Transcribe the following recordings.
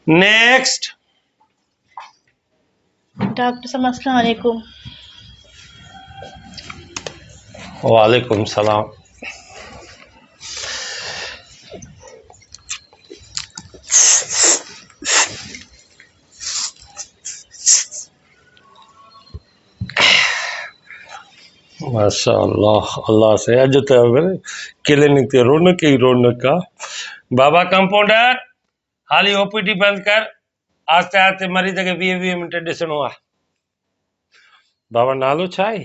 Next. Doctor साहब अस्सलाम वालेकुम। वालेकुम सलाम। माशाअल्लाह, अल्लाह से अज तो क्लिनिक ते रौनक ही रौनक आ। बाबा कंपाउंडर, हाली ओपीडी बंद कर। आस्ते आस्ते मरीज के 20 मिनट ॾिसणो आहे। बाबा नालो छा आहे?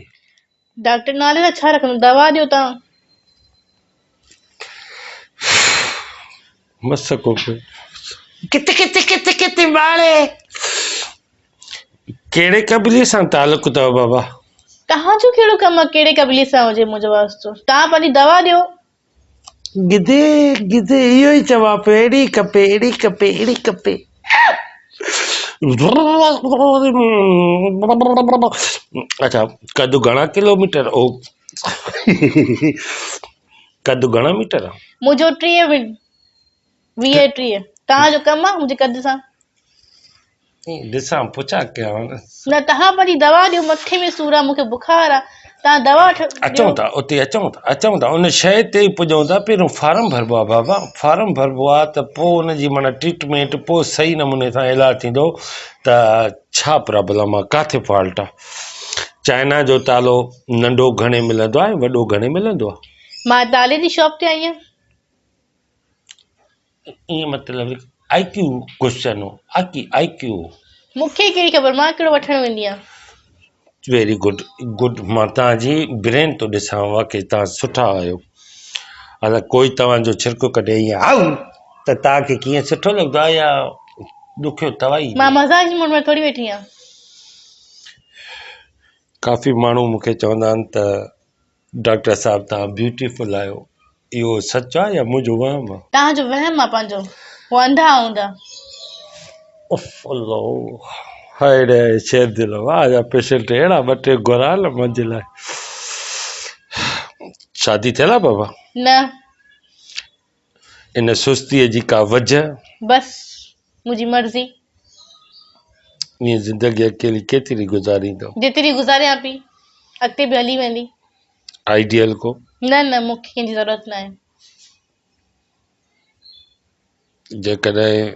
डॉक्टर नाले सां छा रखंदो? दवा ॾियो तव्हां। मसको किते किते किते किते बाड़े कहिड़े कबिले सां तालुक अथव बाबा? तव्हांजो कहिड़ो कमु आहे कहिड़े कबिले सां हुजे मुंहिंजो वास्तो? तव्हां पंहिंजी दवा ॾियो। गिदे गिदे इहो ई चवां पियो, अहिड़ी खपे अहिड़ी खपे अहिड़ी खपे। अच्छा, कदु घणा किलोमीटर ओ कदु घणा मीटर आहे? मुंहिंजो 20 तव्हांजो कमु आहे मुंहिंजे कद सां? ॾिसां पुछा कयां न, तव्हां पंहिंजी दवा ॾियो। मथे में सूर आहे, मूंखे बुखार आहे, तव्हां दवा अचूं था उते अचूं था उन शइ ते ई पुॼूं था। पहिरियों फार्म भरबो आहे बाबा, फार्म भरबो आहे त पोइ उनजी माना ट्रीटमेंट, पोइ सही नमूने सां इलाजु थींदो त छा प्रॉब्लम आहे, किथे फॉल्ट आहे। चाइना जो तालो नंढो घणे मिलंदो आहे, वॾो घणे मिलंदो आहे? मां ताले जी शॉप ते आई आहियां। ईअं मतिलबु IQ क्वेश्चन हो, IQ। मूंखे कहिड़ी ख़बर, मां कहिड़ो वठणु वेंदी आहियां। Very good good. मां तव्हांजी ब्रेन थो ॾिसां, वाकई तव्हां सुठा आहियो। अगरि कोई तव्हांजो छिरको कढे ईअं आऊ त तव्हांखे कीअं सुठो लॻंदो आहे या ॾुखियो तवाई? मां मज़ाक जी मूड में थोरी वेठी आहियां। काफ़ी माण्हू मूंखे चवंदा आहिनि त डॉक्टर साहब तव्हां ब्यूटीफुल आहियो। इहो सच आहे या मुंहिंजो वहम आहे? तव्हांजो वहम आहे पंहिंजो, हू अंधा हूंदा। हाय रे शेर दिल, वाह जा पेशेंट अहिड़ा 2-3 घुरा न मुंहिंजे लाइ। शादी थियल आहे बाबा? न। इन सुस्तीअ जी का वजह? बस मुंहिंजी मर्ज़ी। ईअं ज़िंदगी अकेली केतिरी गुज़ारींदो? जेतिरी गुज़ारियां पई, अॻिते बि हली वेंदी। आइडियल को? न, मूंखे कंहिंजी ज़रूरत न आहे। जेकॾहिं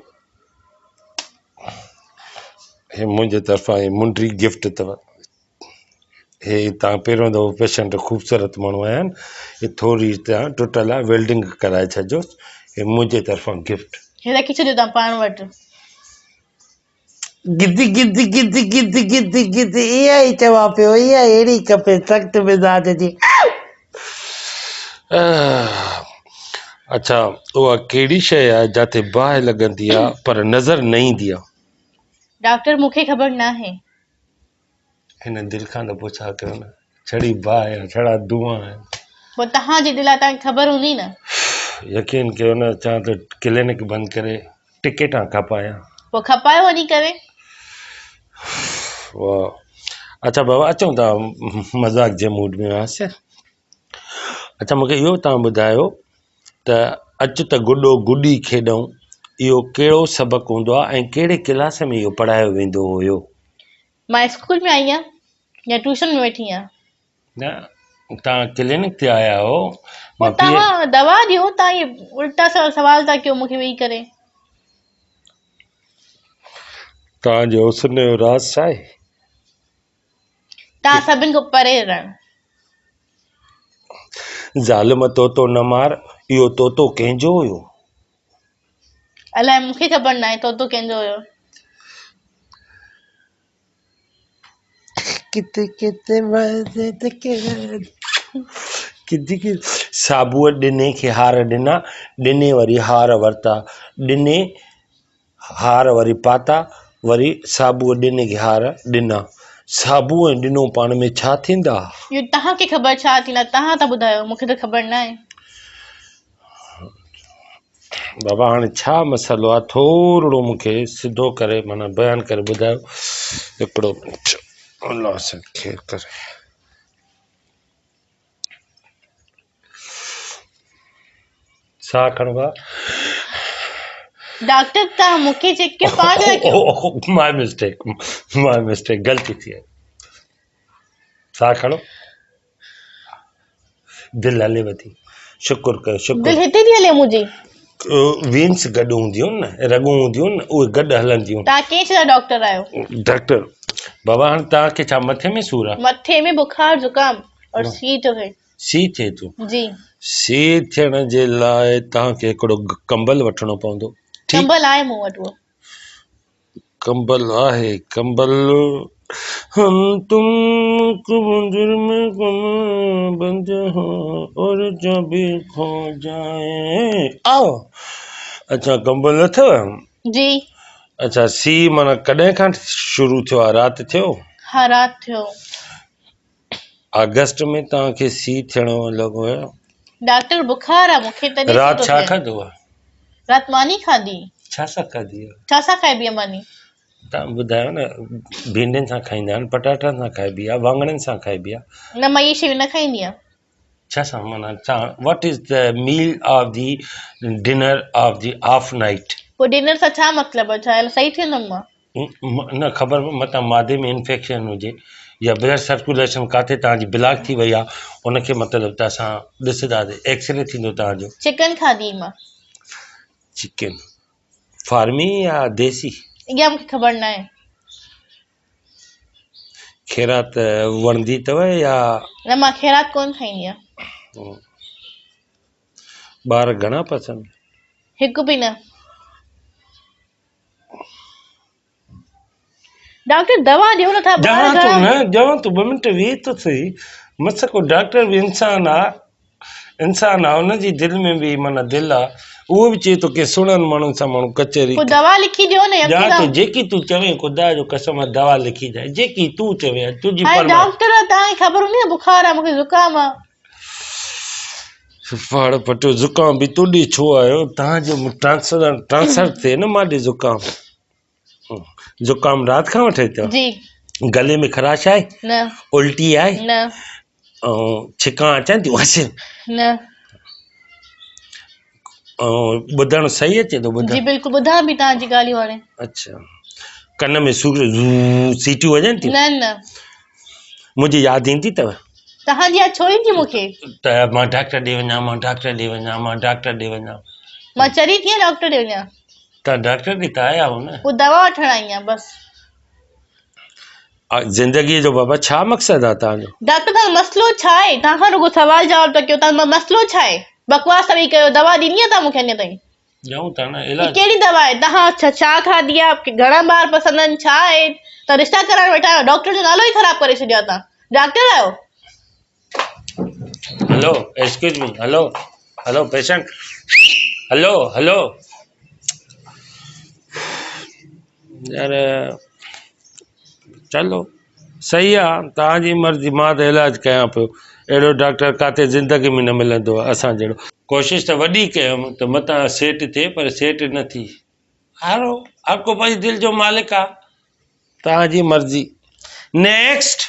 हे मुंहिंजे तरफ़ां हे मुंडी गिफ्ट अथव। हे तव्हां पहिरियों दफ़ो पेशेंट ख़ूबसूरत माण्हू आया आहिनि, हे थोरी तव्हां टुटल आहे, वेल्डिंग कराए छॾिजोसि। हे मुंहिंजे तरफ़ां गिफ्ट। हे रखी छॾियो तव्हां पाण वटि। Giddy giddy giddy giddy giddy giddy इहा ई चवां पियो, इहा अहिड़ी खपे सख़्त मिज़ाज जी। अच्छा, उहा कहिड़ी शइ आहे जिते बाहि लॻंदी आहे पर नज़र न ईंदी आहे? डॉक्टर मूंखे ख़बर न आहे। हिन दिलि खां त पुछा कयो न, छड़ी बाहि आहे, छड़ा धुआं आहे। पोइ तव्हांजी दिलि आहे, तव्हांखे ख़बर हूंदी न। यकीन कयो न, चवां त क्लिनिक बंदि करे टिकेटां खपायां। पोइ खपायो वञी करे। वाह। अच्छा बाबा, अचूं था मज़ाक जे मूड में हुआसीं। अच्छा, मूंखे इहो तव्हां ॿुधायो त अचु त गुॾो गुॾी खेॾूं, इहो कहिड़ो सबक़ु हूंदो आहे ऐं कहिड़े क्लास में इहो पढ़ायो वेंदो हुयो? मां स्कूल में आई आहियां या ट्यूशन में वेठी आहियां? न, तव्हां क्लिनिक ते आया हो। पोइ तव्हां दवा ॾियो। तव्हां इहे उल्टा सवाल था कयो मूंखे वेही करे। तव्हांजे हुस्न जो राज़ छा आहे? तव्हां सभिनि खां परे रहणु। ज़ालिम तोतो न मार, इहो तोतो कंहिंजो हुयो? अलाए, मूंखे ख़बर न आहे तोतो कंहिंजो हुयो। किथे किथे किथे साबुअ ॾिने खे हार ॾिना, ॾिने वरी हार वरिता, ॾिने हार वरी पाता, वरी साबुअ ॾिने खे हार ॾिना। साबुअ ऐं ॾिनो पाण में छा थींदा? इहो तव्हांखे ख़बर छा थींदा? तव्हां था ॿुधायो, मूंखे त ख़बर न आहे। बाबा हाणे छा मसइलो आहे, थोरो मूंखे सिधो करे माना बयानु करे ॿुधायो। हिकिड़ो मिंट, अल्लाह सां ख़ैर करे। साह खणबा, डॉक्टर तव्हां मूंखे चेक कयो पाण न कयो माय मिस्टेक ग़लती थी आहे साह खणो दिलि हलेव थी शुकुर कयो दिलि शुकुर हिते थी हले मुंहिंजी वीन्स गॾु हूंदियूं आहिनि न रॻूं हूंदियूं आहिनि न उहे गॾु हलंदियूं तव्हां कंहिं चयो डॉक्टर आहियो डॉक्टर बाबा हाणे तव्हांखे छा मथे में सूर आहे मथे में बुखार जुकाम और सी थो थिए सी थिए थो जी सी थियण जे लाइ तव्हांखे हिकिड़ो कंबल वठिणो पवंदो ठीकु कंबल आहे मूं वटि उहो कंबल आहे कंबल हम तुम जुर्म बंद हो और जब खो जाए आओ अच्छा कंबल अथव जी अच्छा सी माना कॾहिं खां शुरू थियो आहे राति थियो हा राति थियो अगस्त में तव्हांखे सी थियणो लॻो आहे डॉक्टर बुखार आहे मूंखे तॾहिं राति छा खाधो आहे राति मानी खाधी छा सां खाधी आहे छा सां खाइबी आहे मानी तव्हां ॿुधायो न भिंडियुनि सां खाईंदा आहिनि पटाटनि सां खाइबी आहे वाङणनि सां खाइबी आहे न मां इहे शयूं न खाईंदी आहियां छा सां माना छा what is the meal of the dinner of the of night पोइ डिनर सां छा मतिलबु आहे छा सही थींदुमि मां न ख़बर मतां मादे में इन्फेक्शन हुजे या ब्लड सर्कुलेशन किथे तव्हांजी ब्लॉक थी वई आहे उनखे मतिलबु त असां ॾिसंदासीं एक्सरे थींदो तव्हांजो चिकन खाधी मां चिकन फार्मी या देसी इहा मूंखे ख़बर न आहे ख़ैरात वणंदी अथव या न मां ख़ैरात कोन खाईंदी आहियां ॿार घणा पसंदि हिकु बि न डॉक्टर दवा ॾियो नथा ॼाण तूं 2 मिंट वेह त सही मसको डॉक्टर बि इंसान आहे हुनजी दिलि में बि माना दिलि आहे उहो बि चए थो की सुणनि माण्हुनि सां माण्हू कचहरी पोइ दवा लिखी ॾियो न ॼाण जेकी तूं चवे ख़ुदा जो कसम दवा लिखी ॾे जेकी तूं चवे तुंहिंजी डॉक्टर तव्हांखे ख़बर हूंदी न बुखार आहे मूंखे ज़ुकाम आहे फाड़ पटो ज़ुकाम बि तुॾी छो आयो तव्हांजो ट्रांसफर थिए न माॾे ज़ुकाम राति खां वठी अथव जी गले में ख़राश आहे न उल्टी आहे न ऐं छिकां अचनि थियूं हस न ऐं ॿुधणु सही अचे थो जी बिल्कुलु ॿुधां बि तव्हांजी ॻाल्हियूं हाणे अच्छा कन में सूर सीटियूं वॼनि थियूं न न मुंहिंजी यादि ईंदी अथव तव्हांजी यादि छो ईंदी मूंखे त मां डॉक्टर ॾे वञा मां डॉक्टर ॾे वञा मां चरी कीअं डॉक्टर ॾे वञा तव्हां डॉक्टर ॾे त आया हो न पोइ दवा वठण आई आहियां बसि ज़िंदगीअ जो बाबा छा मक़सदु आहे तव्हांजो डॉक्टर तव्हांजो मसइलो छा आहे तव्हां खां रुॻो सवाल जवाब था कयो तव्हांजो मसइलो छा आहे बकवास वेही कयो दवा ॾिनी आहे तव्हां मूंखे अञा ताईं ॼऊं था न इलाज कहिड़ी दवा आहे तव्हां छा खाधी आहे घणा ॿार पसंदि आहिनि छा आहे तव्हां रिश्ता कराइण वेठा आहियो डॉक्टर जो नालो ई ख़राबु करे छॾियो आहे तव्हां डॉक्टर आहियो hello excuse me hello patient hello यार चलो सही आहे तव्हांजी मर्ज़ी मां त इलाजु कयां पियो अहिड़ो डॉक्टर किथे ज़िंदगी में न मिलंदो आहे असां जहिड़ो कोशिशि त वॾी कयमि त मतां सेट थिए पर सेट न थी हारो हर को पंहिंजी दिलि जो मालिक आहे तव्हांजी मर्ज़ी नेक्स्ट